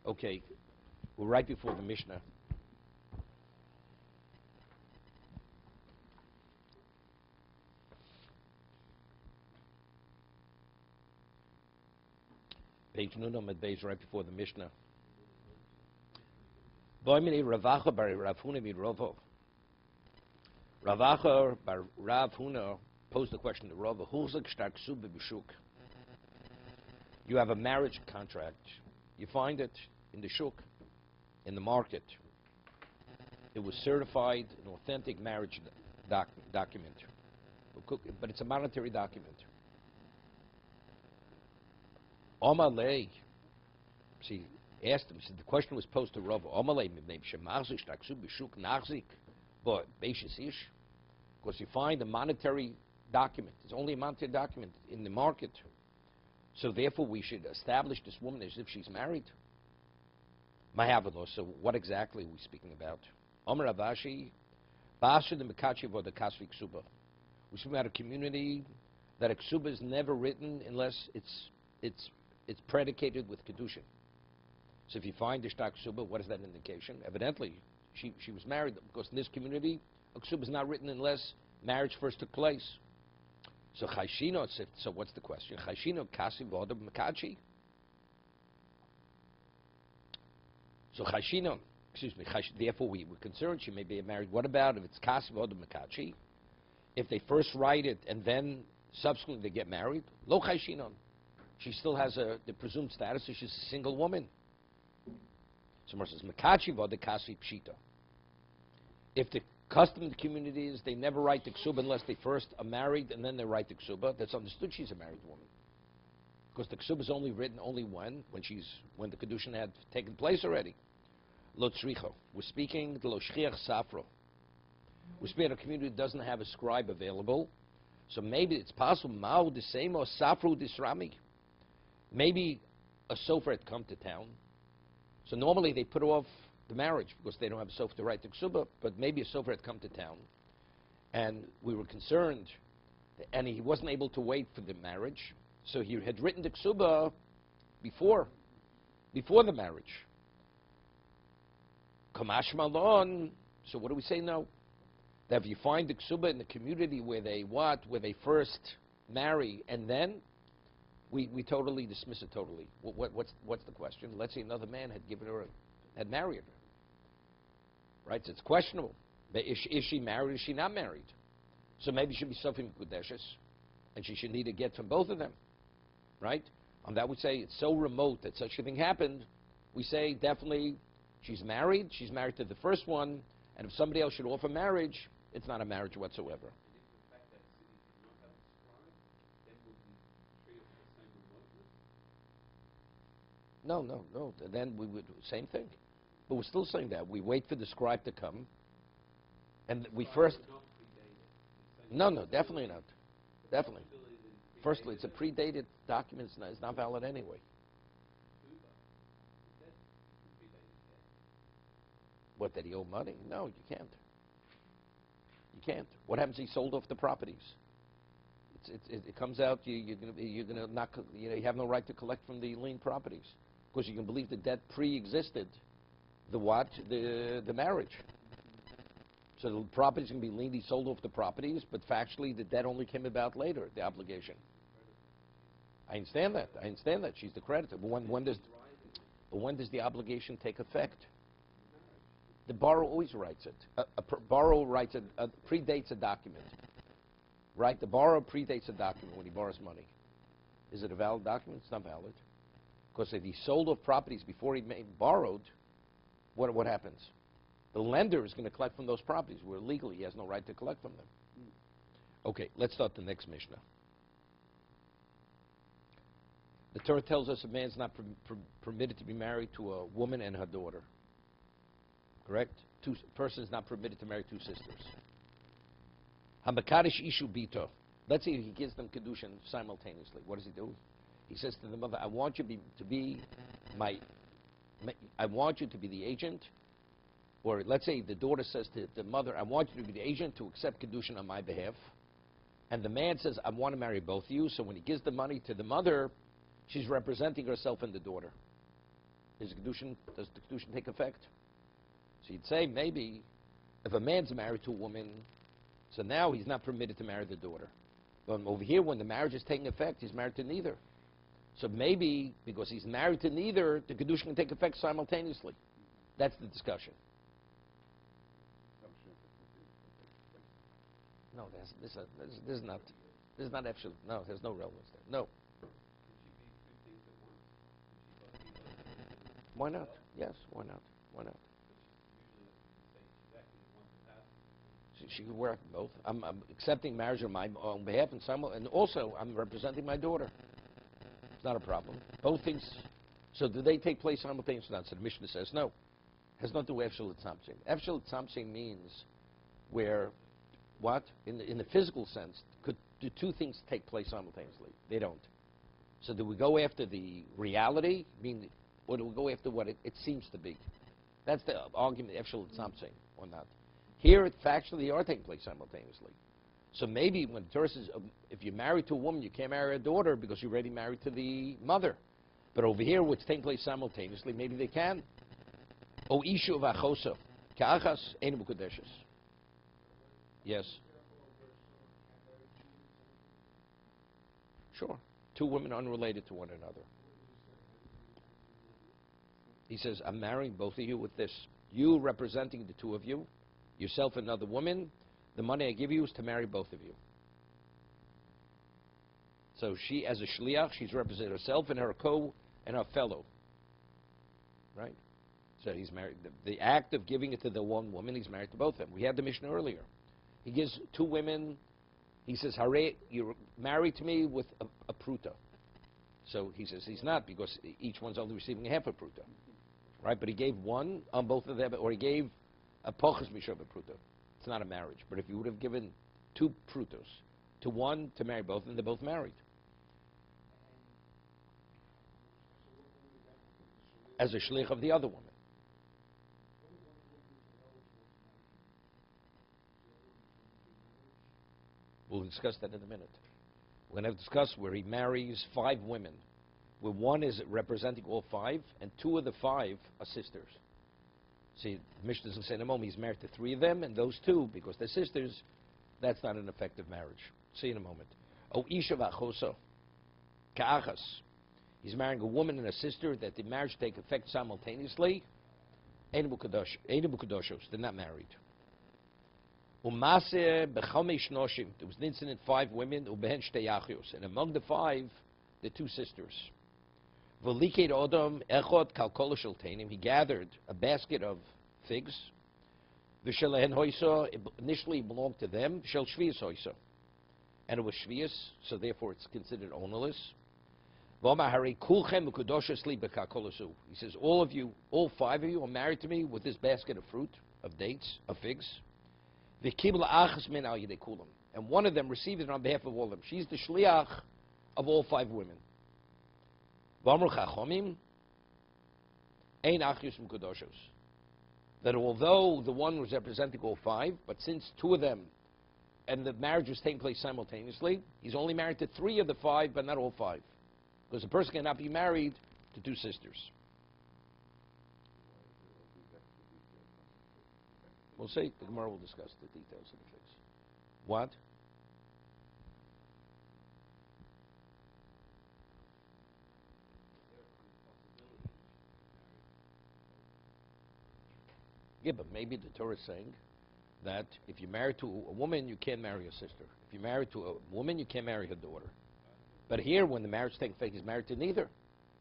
Okay, we're right before the Mishnah. Page Nunam at base right before the Mishnah. Boimini Ravacha bar Rav Huna mid Ravo. Ravacha bar Rav Huna posed the question to Rava, Huzak shtak sube b'shuk. You have a marriage contract. You find it in the shuk, in the market. It was certified, an authentic marriage document. But it's a monetary document. Amalei, see, asked him, the question was posed to Rava, Amalei, but because you find a monetary document. It's only a monetary document in the market. So therefore we should establish this woman as if she's married. So what exactly are we speaking about? Amar Avashi, Basha the Mekachi or the Kasvi Ksuba. We're speaking about a community that a Ksuba is never written unless it's predicated with kiddushin. So if you find the Shtak Ksuba, what is that indication? Evidently, she was married, because in this community, a Ksuba is not written unless marriage first took place. So Chayshino, so what's the question? Chayshino Kasi Vodab Mekachi? So Chayshino, therefore we were concerned she may be married. What about if it's Kasi Vodab Mekachi? If they first write it and then subsequently they get married, Lo Chayshino. She still has the presumed status, so she's a single woman. So Mar says, Mekachi Vodab Kasi Pshita. If the custom in the community is they never write the ksuba unless they first are married and then they write the ksuba, that's understood she's a married woman. Because the ksuba is only written when the kiddushin had taken place already. Lo tzricho. We're speaking lo shchiach safro. We're speaking a community that doesn't have a scribe available. So maybe it's possible mao desemo safru disrami. Maybe a sofer had come to town. So normally they put off the marriage because they don't have a sofer to write the ksuba, but maybe a sofer had come to town, and we were concerned, and he wasn't able to wait for the marriage, so he had written the ksuba before the marriage. Kamash malon. So what do we say now? That if you find the ksuba in the community where they first marry, and then we totally dismiss it totally. What's the question? Let's say another man had married her. Right? So it's questionable. Is she married? Is she not married? So maybe she should be Sofim Kudeshes, and she should need a get from both of them. Right? On that we say it's so remote that such a thing happened. We say definitely she's married. She's married to the first one, and if somebody else should offer marriage, it's not a marriage whatsoever. No. Then we would same thing. But we're still saying that. We wait for the scribe to come, and we first... No, definitely not. Definitely. Firstly, it's a predated document. It's not valid anyway. What, that he owed money? No, you can't. You can't. What happens if he sold off the properties? It comes out you have no right to collect from the lien properties because you can believe the debt pre-existed the marriage. So the properties can be liened. He sold off the properties, but factually the debt only came about later. The obligation. I understand that. She's the creditor. But when does the obligation take effect? The borrower always writes it. A borrower writes predates a document. Right? The borrower predates a document when he borrows money. Is it a valid document? It's not valid. Because if he sold off properties before he borrowed, what happens? The lender is going to collect from those properties where legally he has no right to collect from them. Okay, let's start the next Mishnah. The Torah tells us a man's not permitted to be married to a woman and her daughter. Correct? A person is not permitted to marry two sisters. Hamakadish ishu bito. Let's say he gives them kiddushin simultaneously. What does he do? He says to the mother, I want you to be the agent. Or let's say the daughter says to the mother, I want you to be the agent to accept kiddushin on my behalf. And the man says, I want to marry both of you. So when he gives the money to the mother, she's representing herself and the daughter. does the kiddushin take effect? So you'd say maybe if a man's married to a woman, so now he's not permitted to marry the daughter. But over here, when the marriage is taking effect, he's married to neither. So maybe because he's married to neither, the kiddushin can take effect simultaneously. That's the discussion. No, this is not absolute. No, there's no relevance there. No. Why not? Yes, why not? Why not? She could work both. I'm accepting marriage on my own behalf, and also I'm representing my daughter. It's not a problem. Both things. So do they take place simultaneously? So the Mishnah says no. It has nothing to do with Efshel Tzamtzim. Efshel Tzamtzim means where, what? In the physical sense, do two things take place simultaneously? They don't. So do we go after the reality, or do we go after what it seems to be? That's the argument, Efshel Tzamtzim, or not. Here, factually, they are taking place simultaneously. So maybe when the Torah says, if you're married to a woman, you can't marry a daughter because you're already married to the mother. But over here, what's taking place simultaneously, maybe they can. O ishu v'achosa, ka'achas einu b'kodeshes. Yes. Sure. Two women unrelated to one another. He says, I'm marrying both of you with this. You representing the two of you, yourself and another woman, the money I give you is to marry both of you. So she, as a shliach, she's representing herself and her fellow. Right? So he's married. The act of giving it to the one woman, he's married to both of them. We had the Mishnah earlier. He gives two women, he says, Hare, you're married to me with a pruta. So he says he's not, because each one's only receiving half a pruta. Right? But he gave one on both of them, or he gave a pochas mishov a pruta. It's not a marriage. But if you would have given two prutos to one to marry both, then they're both married. As a shlich of the other woman. We'll discuss that in a minute. We're going to discuss where he marries 5 women, where one is representing all 5, and 2 of the 5 are sisters. See, the Mishnah doesn't say in a moment he's married to 3 of them, and those 2, because they're sisters, that's not an effective marriage. See in a moment. O isha v'achosa, ka'achas. He's marrying a woman and a sister that the marriage take effect simultaneously. Einu b'kadoshos, they're not married. Umase b'chamesh noshim. There was an incident, 5 women, ubehen shtei achios, and among the 5, the 2 sisters. V'liked odom echot kalkol sheltenim. He gathered a basket of figs. V'shelehen hoyso, initially belonged to them. Shel shvius hoyso, and it was shvius, so therefore it's considered ownerless. V'omar harei kulchem u'kadoshos li b'kakolasu. He says, all of you, all 5 of you, are married to me with this basket of fruit, of dates, of figs. And one of them received it on behalf of all of them. She's the shliach of all 5 women. That although the one was representing all 5, but since 2 of them, and the marriage was taking place simultaneously, he's only married to 3 of the 5, but not all 5. Because a person cannot be married to 2 sisters. We'll see. The Gemara will discuss the details of the things. What? Yeah, but maybe the Torah is saying that if you're married to a woman, you can't marry a sister. If you're married to a woman, you can't marry her daughter. But here, when the marriage takes effect, he's married to neither.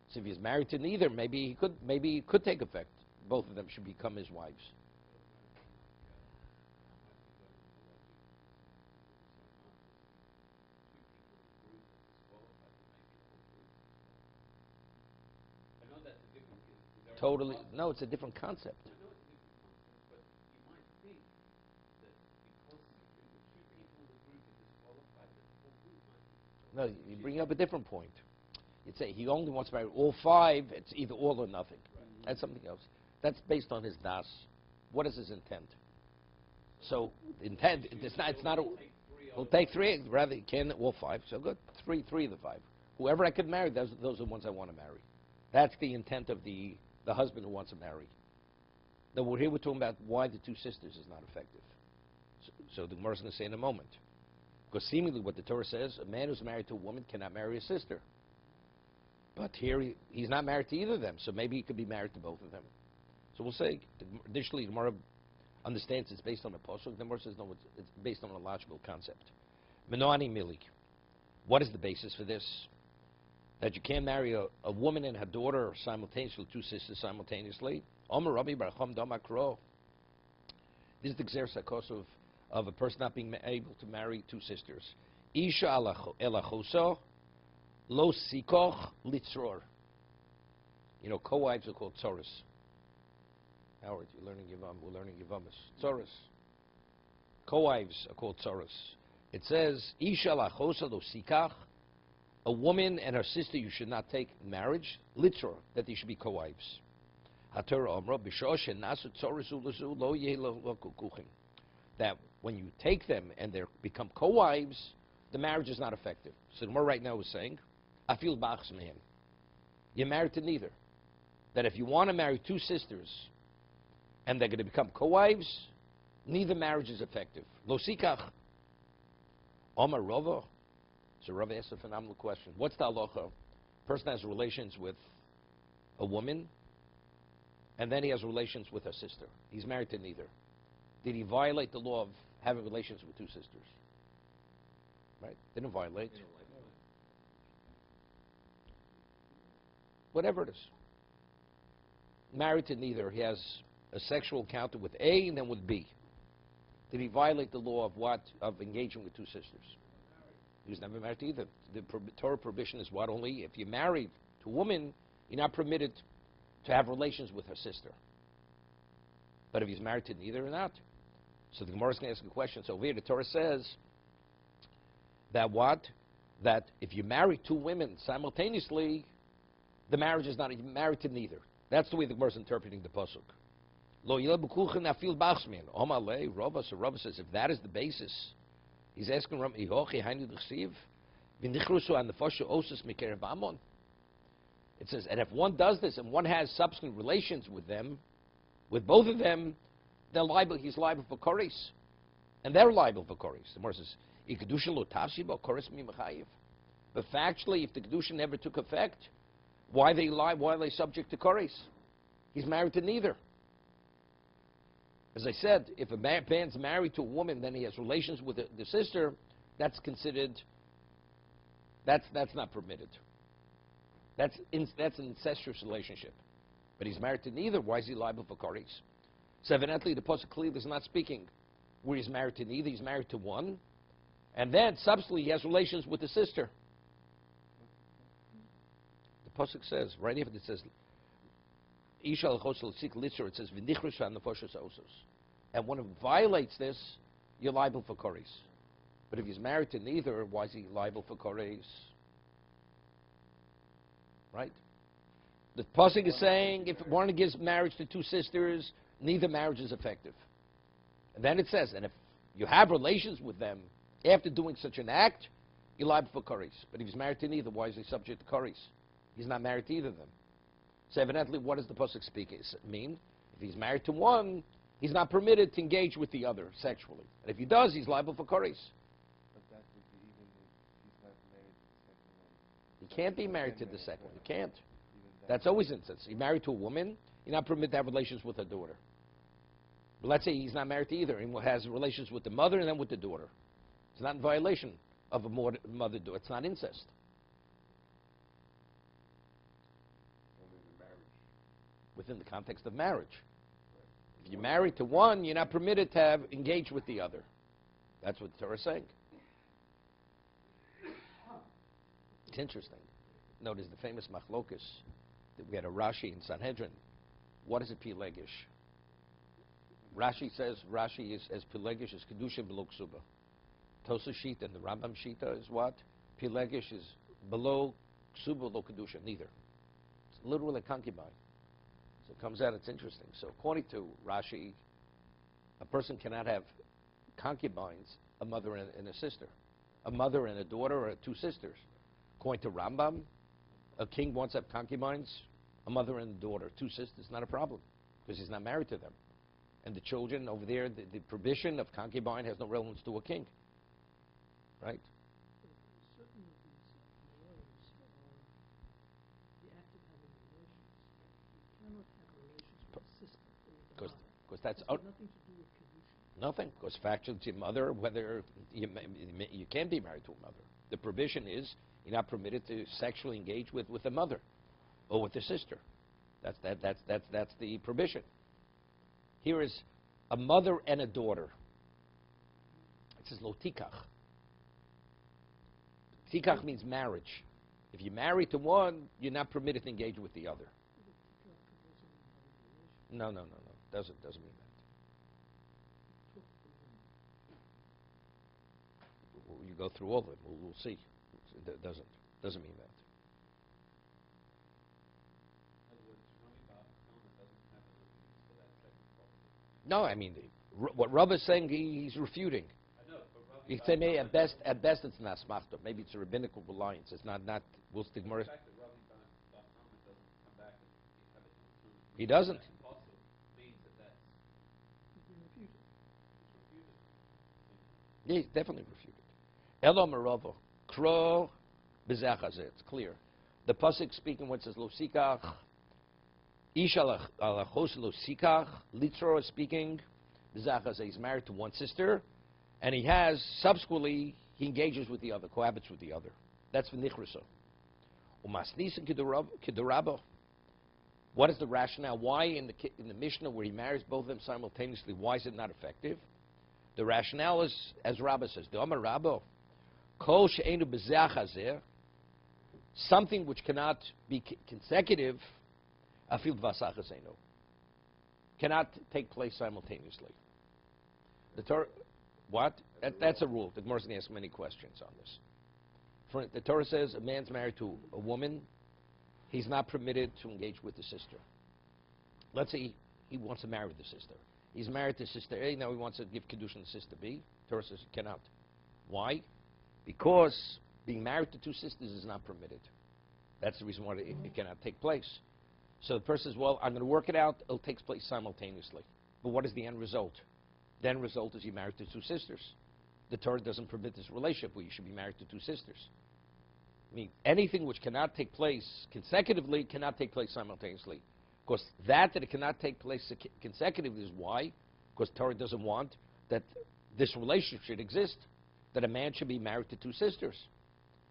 So if he's married to neither, maybe it could take effect. Both of them should become his wives. Totally, no, it's a different concept. No, you bring up a different point. You'd say he only wants to marry all 5. It's either all or nothing. That's something else. That's based on his das. What is his intent? So intent. It's not. We'll take 3. Rather, you can all 5. So good. 3 of the 5. Whoever I could marry, those are the ones I want to marry. That's the intent of the the husband who wants to marry. Now, we're talking about why the two sisters is not effective. So the Gemara is going to say in a moment. Because seemingly what the Torah says, a man who's married to a woman cannot marry a sister. But here he's not married to either of them, so maybe he could be married to both of them. So we'll say, initially the Gemara understands it's based on a pasuk. The Gemara says no, it's based on a logical concept. Menoani Milik. What is the basis for this? That you can't marry a woman and her daughter simultaneously, two sisters simultaneously. Omer Rabbi Baracham Damakro. This is the Gzeres HaKos of a person not being able to marry two sisters. Isha elachoso lo sikoch litzror. You know, co-wives are called tzoros. Howard, you're learning Yivam. We're learning Yivamis. Tzoros. Co-wives are called tzoros. It says, Isha elachoso lo sikach. A woman and her sister you should not take in marriage. Litzror, that they should be co-wives. HaTorah Omra b'shosh shenasu tzoros u'lezu lo yeh lo kukuchim. That when you take them and they become co-wives, the marriage is not effective. So the Gemara right now is saying, Afil bachs mehem. You're married to neither. That if you want to marry two sisters and they're going to become co-wives, neither marriage is effective. Lo sikach. Omar Rava. So Rava asks a phenomenal question. What's the halacha? Person has relations with a woman, and then he has relations with her sister. He's married to neither. Did he violate the law of having relations with two sisters? Right? Didn't violate. Whatever it is. Married to neither. He has a sexual encounter with A and then with B. Did he violate the law of what? Of engaging with two sisters? He was never married to either. The Torah prohibition is what? Only if you're married to a woman, you're not permitted to have relations with her sister. But if he's married to neither or not. So the Gemara is going to ask a question. So over here the Torah says that what? That if you marry two women simultaneously, the marriage is not even married to neither. That's the way the Gemara is interpreting the pasuk. Lo yel b'kuchen afil bachsmin. Omalei Rava. So Rava says if that is the basis, he's asking Ram Ihochi Hainu D'chsiv v'nichrusu an nefosha osus mikerev Amon. It says, and if one does this and one has subsequent relations with them, with both of them, they're liable. He's liable for koris, and they're liable for koris. The Gemara says, "Kiddushin lo tafsiba koris mi mechayiv." But factually, if the kiddushin never took effect, why they lie? Why are they subject to koris? He's married to neither. As I said, if a man's married to a woman, then he has relations with the sister. That's considered. That's not permitted. That's an incestuous relationship. But he's married to neither. Why is he liable for koris? So evidently, the pasuk clearly is not speaking where he's married to neither. He's married to one, and then subsequently he has relations with the sister. The pasuk says right after it says, "Isha al-chosel sik litzur." It says, "V'nichrush an nefoshes osos." And when it violates this, you're liable for koris. But if he's married to neither, why is he liable for koris? Right? The pasuk is saying if one gives marriage to two sisters, neither marriage is effective. And then it says, and if you have relations with them after doing such an act, you're liable for koris. But if he's married to neither, why is he subject to koris? He's not married to either of them. So evidently, what does the pasuk mean? If he's married to one, he's not permitted to engage with the other sexually. And if he does, he's liable for koris. But that would be even if he's not married to the second one. He can't be married to the second one. He can't. That's always incest. He's married to a woman, you're not permitted to have relations with her daughter. But let's say he's not married to either, and has relations with the mother and then with the daughter. It's not in violation of a mother-daughter. It's not incest. Only the marriage. Within the context of marriage. If you're married to one, you're not permitted to have engaged with the other. That's what the Torah is saying. It's interesting. Notice the famous machlokus that we had a Rashi in Sanhedrin. What is a pilegish? Rashi says Rashi is as pilegish as kiddushin below ksuba. Tosa Shita and the Rambam Shita is what? Pilegish is below ksuba, below kiddushin. Neither. It's literally a concubine. So it comes out, it's interesting. So according to Rashi, a person cannot have concubines, a mother and a sister. A mother and a daughter or two sisters. According to Rambam, a king wants to have concubines, a mother and a daughter, two sisters, not a problem, because he's not married to them. And the children over there, the prohibition of concubine has no relevance to a king. Right? Certain of these laws are the act of having relations. You cannot have relations with a sister or with a mother. Because that's It's got nothing to do with kiddushin. nothing. Because factually, it's your mother, whether you can be married to a mother. The prohibition is you're not permitted to sexually engage with a mother or with a sister. That's the prohibition. Here is a mother and a daughter. It says lo tikach. Tikach means marriage. If you're married to one, you're not permitted to engage with the other. No. Doesn't mean that. You go through all of it. We'll see. It doesn't mean that. No, I mean what Rav is saying, he's refuting. You say maybe at best it's not smachta. Maybe it's a rabbinical reliance. It's not. We'll stick more. He doesn't. Yeah, he's definitely refuted. Elo maravo kro bezachazeh. It's clear. The pasuk speaking when it says lo sikach. Ish alachos lo sikach. Litzro is speaking. Bezachazeh. He's married to one sister, and he has subsequently he engages with the other, cohabits with the other. That's v'nichruso. Umasnisin kidurabo. What is the rationale? Why in the Mishnah where he marries both of them simultaneously? Why is it not effective? The rationale is, as Rabbah says, the Amar Rabbo, kol she'enu b'zeach something which cannot be consecutive, afil v'asach hazenu, cannot take place simultaneously. The Torah, what? That's a rule. The Gemara is going to ask many questions on this. The Torah says a man's married to a woman, he's not permitted to engage with the sister. Let's say he wants to marry the sister. He's married to sister A, now he wants to give kiddushin to sister B. Torah says he cannot. Why? Because being married to two sisters is not permitted. That's the reason why it cannot take place. So the person says, well, I'm going to work it out. It takes place simultaneously. But what is the end result? The end result is you're married to two sisters. The Torah doesn't permit this relationship where you should be married to two sisters. I mean, anything which cannot take place consecutively cannot take place simultaneously. Because that it cannot take place consecutively is why? Because Torah doesn't want that this relationship should exist, that a man should be married to two sisters.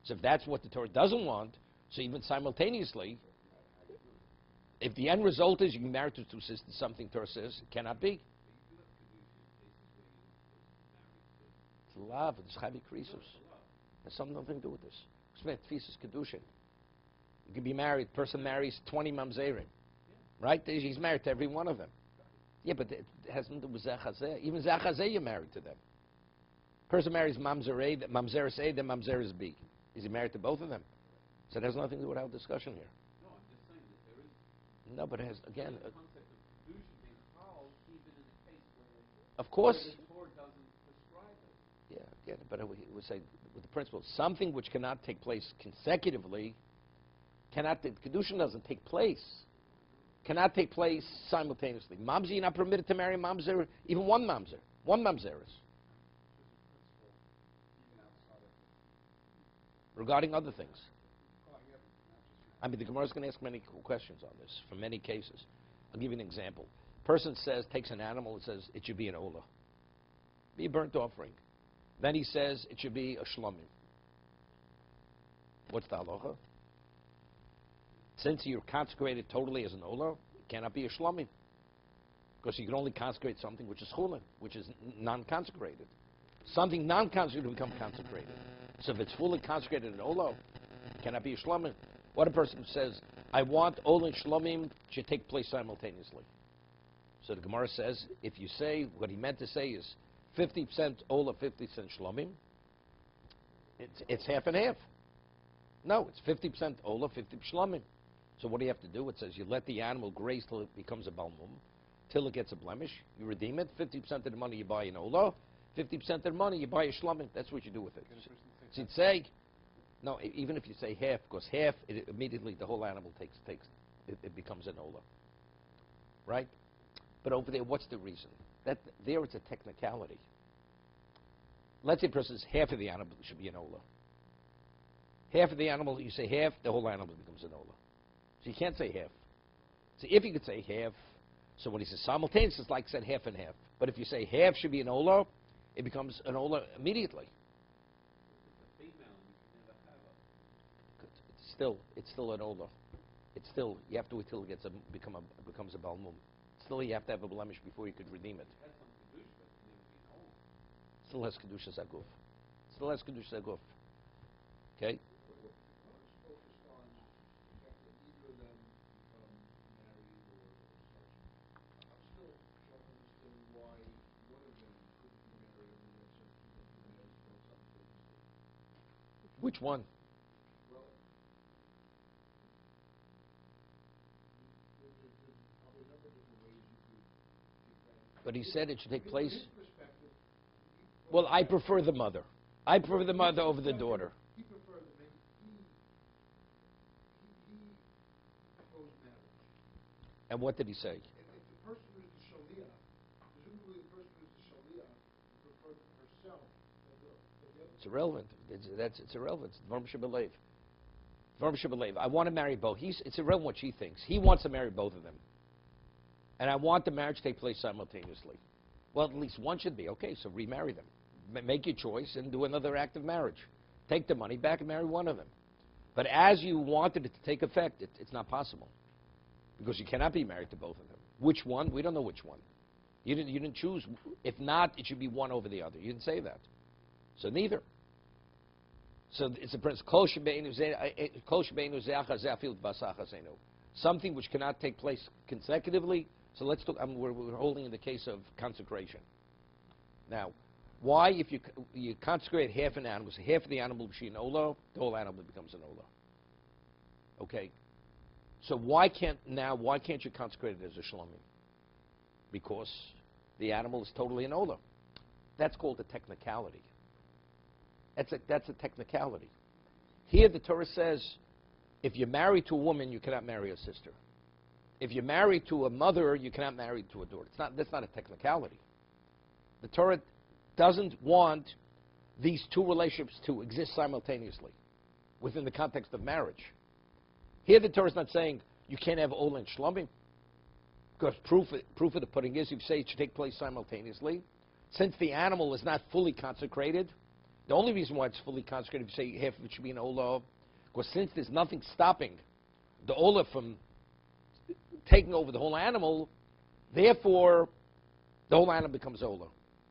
So if that's what the Torah doesn't want, so even simultaneously, if the end result is you can be married to two sisters, something Torah says it cannot be. It's love, it's chavi krisus. There's nothing to do with this. It's kiddushin. You can be married, person marries 20 mamzerim. Right? He's married to every one of them. Yeah, but it has nothing to do with zechazeh. Even zechazeh, you're married to them. Person marries mamzeris A, then mamzeris B. Is he married to both of them? So it has nothing to do with our discussion here. No, I'm just saying that there is. No, but it has, again... The concept of kiddushin being halal, even in a case where of course. the Torah doesn't prescribe it. Yeah, again, but it would say, with the principle, something which cannot take place consecutively, the kiddushin doesn't take place. Cannot take place simultaneously. Mamzer, you're not permitted to marry mamzer, even one mamzer. One mamzeris. Regarding other things. I mean, the Gemara is going to ask many questions on this, from many cases. I'll give you an example. Person takes an animal and says, it should be an olah. Be a burnt offering. Then he says, it should be a shlomim. What's the halacha? Since you're consecrated totally as an olah, it cannot be a shlomim. Because you can only consecrate something which is chulin, which is non-consecrated. Something non-consecrated will become consecrated. So if it's fully consecrated in olah, it cannot be a shlomim. What a person says, I want olah and shlomim should take place simultaneously. So the Gemara says, if you say, what he meant to say is 50% olah, 50% shlomim, it's half and half. No, it's 50% olah, 50% shlomim. So what do you have to do? It says you let the animal graze till it becomes a balmum, till it gets a blemish. You redeem it. 50% of the money you buy an olah, 50% of the money you buy a shlomim. That's what you do with it. So you'd say, no, even if you say half, because half, immediately the whole animal takes it becomes an Ola. Right? But over there, what's the reason? That there it's a technicality. Let's say a person says half of the animal should be an Ola. Half of the animal, you say half, the whole animal becomes an Ola. So you can't say half. So if you could say half, so when he says simultaneous, it's like said half and half. But if you say half should be an Ola, it becomes an Ola immediately. It's still an Ola. It's still, you have to wait till it becomes a Balmum. Still, you have to have a blemish before you could redeem it. Still has Kedusha Zaguf. Still has Kedusha Zaguf. Okay? Which one? But he said it should take place. Well, I prefer the mother. I prefer the mother over the daughter. He preferred the he proposed marriage. And what did he say? If the person who's the shaliach, presumably the person who's the shaliach preferred herself. It's irrelevant. It's irrelevant. Dvarim shebelev. Dvarim shebelev. I want to marry both. It's irrelevant what she thinks. He wants to marry both of them. And I want the marriage to take place simultaneously. Well, at least one should be. Okay, so remarry them. Make your choice and do another act of marriage. Take the money back and marry one of them. But as you wanted it to take effect, it's not possible. Because you cannot be married to both of them. Which one? We don't know which one. You didn't choose. If not, it should be one over the other. You didn't say that. So neither. So it's a principle. Something which cannot take place consecutively. So let's talk. We're holding in the case of consecration. Now, why, if you consecrate half an animal, so half of the animal will be an Ola, the whole animal becomes an Ola. Okay. So why can't you consecrate it as a Shlomim? Because the animal is totally an Ola. That's called a technicality. That's a technicality. Here the Torah says, if you're married to a woman, you cannot marry a sister. If you're married to a mother, you cannot marry to a daughter. That's not a technicality. The Torah doesn't want these two relationships to exist simultaneously within the context of marriage. Here the Torah is not saying you can't have Ola and Shlomim, because proof of the pudding is you say it should take place simultaneously. Since the animal is not fully consecrated, the only reason why it's fully consecrated, if you say half of it should be an Ola, because since there's nothing stopping the Ola from taking over the whole animal, therefore the whole animal becomes Ola.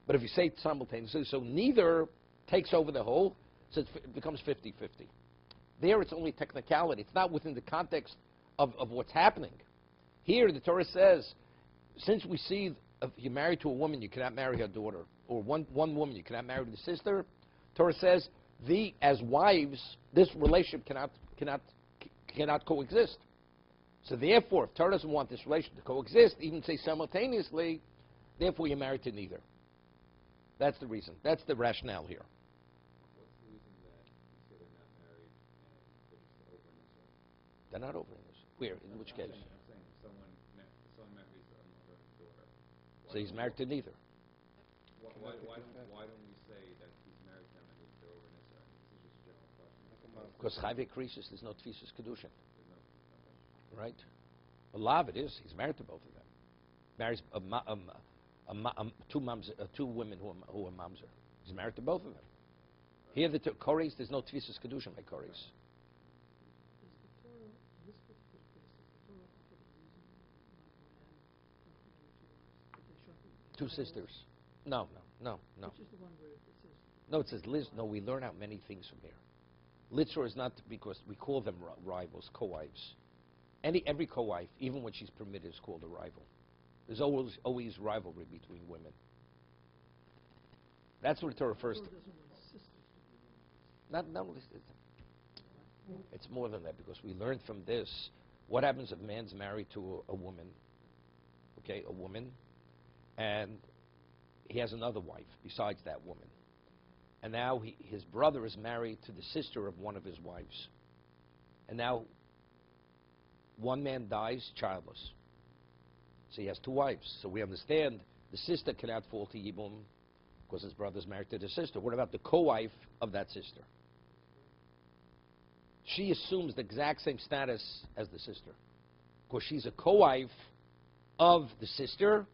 But if you say it simultaneously, so neither takes over the whole, so it becomes 50-50. There it's only technicality. It's not within the context of what's happening. Here the Torah says, since we see if you're married to a woman, you cannot marry her daughter, or one woman, you cannot marry the sister, Torah says, as wives, this relationship cannot coexist. So therefore, if Torah doesn't want this relationship to coexist, even say simultaneously, therefore you're married to neither. That's the reason. That's the rationale here. What's the reason that you say they're not married and they're just over in this? They're not over in this. Where? In which case? I'm saying if someone marries a mother and daughter. So he's married to neither. Why don't we say that he's married to them and they're over in Israel? This is just a general question. Because Chayve Krisis, there's no Tfisus Kedushin. There's no. Okay. Right? A lot of it is. He's married to both of them. Marries two women who are mamzer. He's married to both of them. Here, the Koris, there's no Tfisus Kedushin by Koris. Is the Torah, in this particular case, does the Torah offer the reason why one got married to that they shouldn't be Two sisters. No. Which is the one where it says... No, it says Liz. No, we learn out many things from here. Litzor is not because we call them rivals, co-wives. Every co-wife, even when she's permitted, is called a rival. There's always rivalry between women. That's what the Torah refers to. The Torah doesn't want sisters to be one. It's more than that, because we learned from this what happens if a man's married to a woman, okay, a woman, and he has another wife besides that woman. And now his brother is married to the sister of one of his wives. And now One man dies childless. So he has two wives. So we understand the sister cannot fall to Yibum because his brother's married to the sister. What about the co-wife of that sister? She assumes the exact same status as the sister because she's a co-wife of the sister,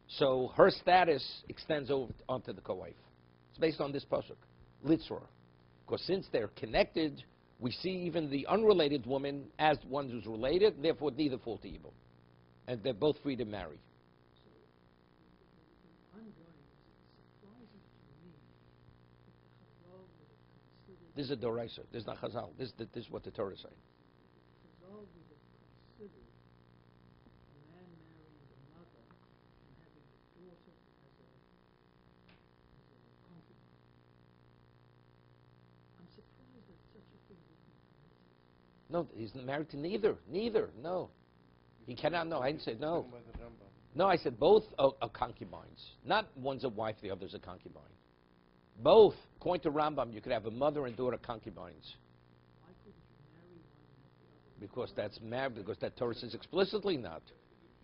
so her status extends over onto the co-wife. It's based on this pasuk, Litzor. Because since they're connected, we see even the unrelated woman as one who's related, and therefore neither fall to Yibum. And they're both free to marry. I'm going, it's surprising to me that the Chazal would have considered, This is a Doraisa. This is not Chazal. This is what the Torah is saying. Chazal would have considered a man marrying the mother and having the daughter as a concubine. I'm surprised that such a thing would be permitted. No, he's married to neither. Neither. No. He cannot. No, I didn't say no. No, I said both are concubines. Not one's a wife, the other's a concubine. Both. According to Rambam, you could have a mother and daughter concubines. Why couldn't you marry one and have the other? Because that's married. Because that Torah says explicitly not.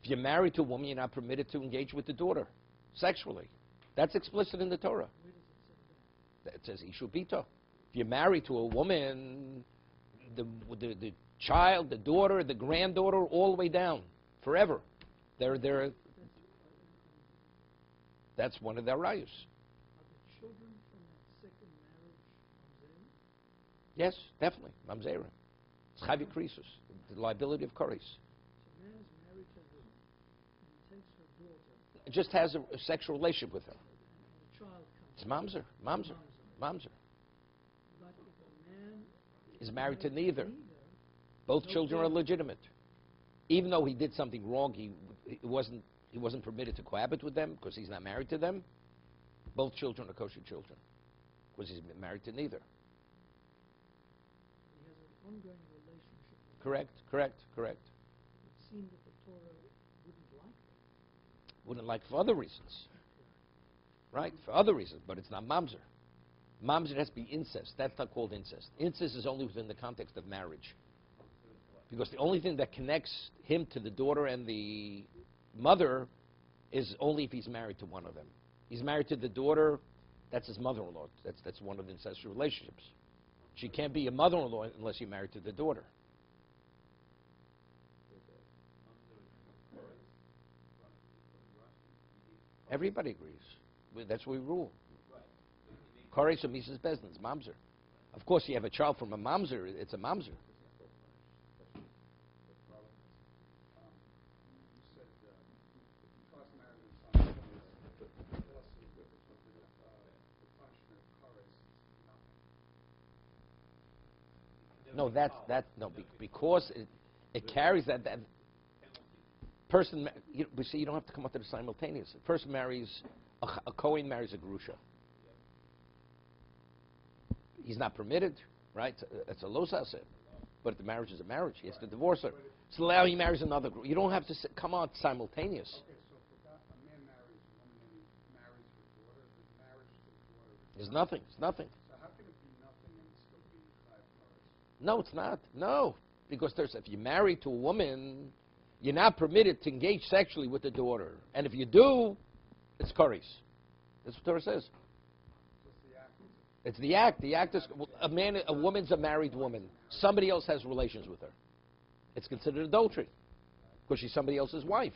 If you're married to a woman, you're not permitted to engage with the daughter sexually. That's explicit in the Torah. Where does it say that? It says Ishu Bito. If you're married to a woman, the child, the daughter, the granddaughter, all the way down, forever. That's one of their rayos. Are the children from that second marriage mamzerim? Yes, definitely. Mamzera. It's Chavi Krisus, the liability of Koris. So man is married to a woman, and he takes her daughter, It just has a sexual relationship with her. and the child comes. It's mamzer, mamzer, mamzer. But if a man Is married to neither. Both children are legitimate. Even though he did something wrong, he wasn't permitted to cohabit with them because he's not married to them. Both children are kosher children because he's been married to neither. he has an ongoing relationship with her, Correct, correct, correct. it would seem that the Torah wouldn't like that. Wouldn't like for other reasons. Right, for other reasons, but it's not mamzer. Mamzer has to be incest. That's not called incest. Incest is only within the context of marriage. Because the only thing that connects him to the daughter and the mother is only if he's married to one of them. He's married to the daughter, that's his mother-in-law. That's one of the incestual relationships. She can't be a mother-in-law unless you're married to the daughter. Everybody agrees. That's what we rule. Koresh or Mises Bezdin's mamzer. Of course, you have a child from a mamzer, it's a mamzer. No, because it carries that person. We see you don't have to come up to the simultaneous. A person marries a Kohen marries a Grusha. He's not permitted, right? It's a losaseh. But if the marriage is a marriage, he has to divorce her. So now he marries another group. You don't have to come out simultaneous. Okay, so if a man marries a woman and he marries her daughter, the marriage to the daughter... There's nothing. It's nothing. So how can it be nothing and still be five cars? No, it's not. No. Because if you're married to a woman, you're not permitted to engage sexually with the daughter. And if you do, it's kares. That's what Torah says. So it's the act. It's the act. The act is a woman's a married woman. Somebody else has relations with her. It's considered adultery because she's somebody else's wife,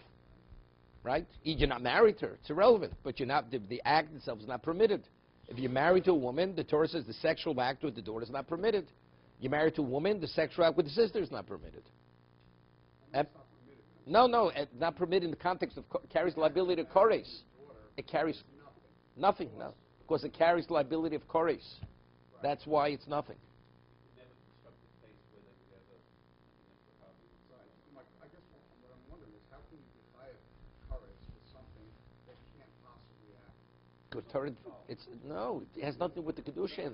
right? You're not married to her. It's irrelevant. But you're not. The act itself is not permitted. If you're married to a woman, the Torah says the sexual act with the daughter is not permitted. You're married to a woman, the sexual act with the sister is not permitted. No, not permitted in the context of carries liability to kores. It carries nothing. No, because it carries liability of kores. That's why it's nothing. I guess what I'm wondering is how can you defy courage with something that can't possibly happen? Because Torah, it has nothing with the kiddushin.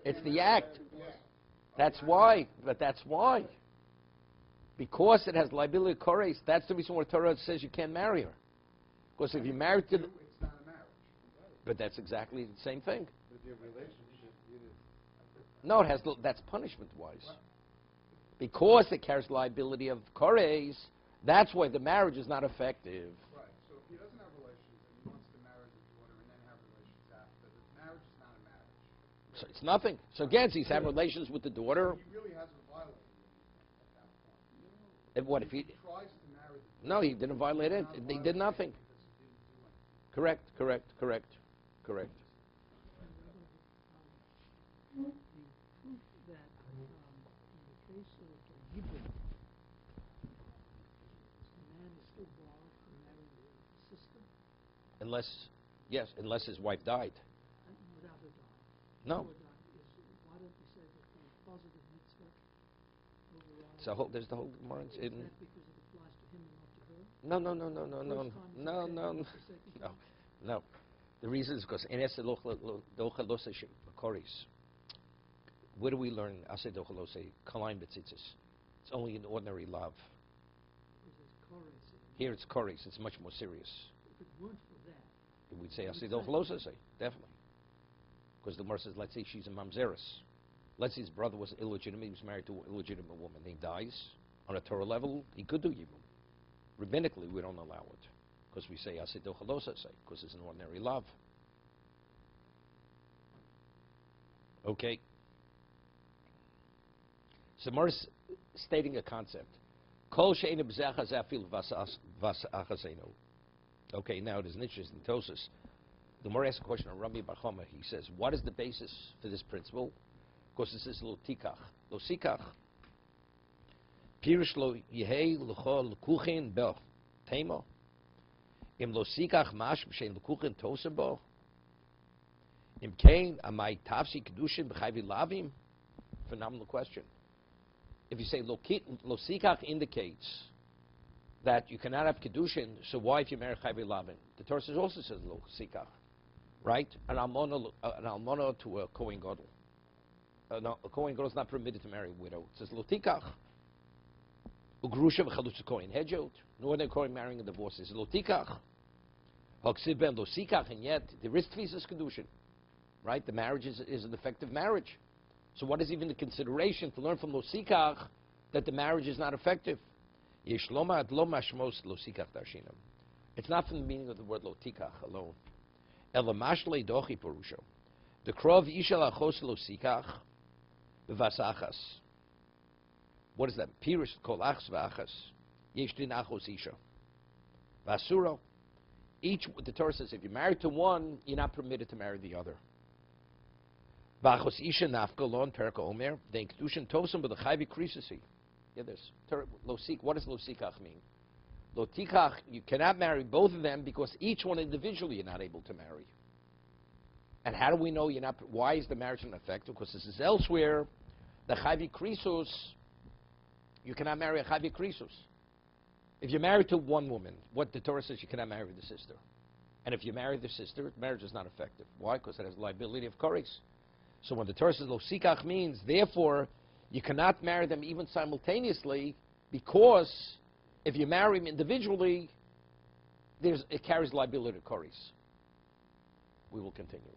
It's the act. That's why. But that's why. Because it has liability of kores, that's the reason why Torah says you can't marry her. Because if you're married to... It's not a marriage. But that's exactly the same thing. With your relationship, No, that's punishment-wise. Because it carries liability of kores, that's why the marriage is not effective. Right. So if he doesn't have relations and he wants to marry the daughter and then have relations after, the marriage is not a marriage. So it's nothing. So again, he's having relations with the daughter. So he really hasn't violated anything at that point. And what if he? Tries to marry the daughter. No, he didn't violate it. He did nothing. Because he didn't do anything. Correct. The proof that in the case of Yibum, the man is still barred from marrying the sister Unless his wife died. and without her dying. No. Why don't we say that the positive mitzvah overrides? So there's the whole Gemara. Is that because it applies to him and not to her? No. First time it's okay, No. The reason is because in Koris, where do we learn Aseh Dochalose Kalayim Betzitzis? It's only an ordinary love. Because there's chorus. Here it's Koris. It's much more serious. If it weren't for that, We'd say Aseh Dochalose, definitely. Because the Gemara says, let's say she's a mamzeris. Let's say his brother was illegitimate. He was married to an illegitimate woman. He dies. On a Torah level, he could do Yibum. Rabbinically, we don't allow it. Because we say Aseh Dochalose, because it's an ordinary love. Okay. So Gemara's stating a concept. Kol she'ein b'zecha zafil vas achasenu. Okay, now there's an interesting Tosus. The Gemara asks a question on Rabbi Bar Chama. He says, what is the basis for this principle? Because this is lo tikach. Lo sikach. Pirish lo yehei l'chol l'kuchin bo. Tema. Im lo sikach mash b'shein l'kuchin tosa bo. Im kein amai tafsi kiddushin b'chayvi lavim. Phenomenal question. If you say lo sikach indicates that you cannot have kiddushin, so why if you marry chayvi lavim? The Torah also says lo sikach, right? An almona to a kohen gadol. No, a kohen gadol is not permitted to marry a widow. It says lo tikach. Ugrusha v'chalutz kohen hedjot. Nor than kohen marrying a divorce. It says lo tikach. Haksiv ben lo sikach, and yet there is tfisas kiddushin, right? The marriage is an effective marriage. So what is even the consideration to learn from lo sikach that the marriage is not effective? Yeshloma ad lo mashmos lo sikach darshinam. It's not from the meaning of the word lo tikach alone. Elamash le dochi porusho. The krov ishal achos lo sikach v'vasachas. What is that? Pirish kol achs v'achas. Yesh din achos isha. Vasuro. Each, the Torah says, if you're married to one, you're not permitted to marry the other. V'achos isha nafka lo in perka omer. Then kiddushin tosam with a chayvi krisisi. Yeah, there's lo sik. What does lo sikach mean? Lo tikach, you cannot marry both of them because each one individually you're not able to marry. And how do we know you're not? Why is the marriage not effective? Because this is elsewhere. The chayvi krisus, you cannot marry a chayvi krisus. If you're married to one woman, what the Torah says, you cannot marry the sister. And if you marry the sister, marriage is not effective. Why? Because it has liability of koris. So when the Torah says lo sikach means, therefore, you cannot marry them even simultaneously, because if you marry them individually, it carries liability of koris. We will continue.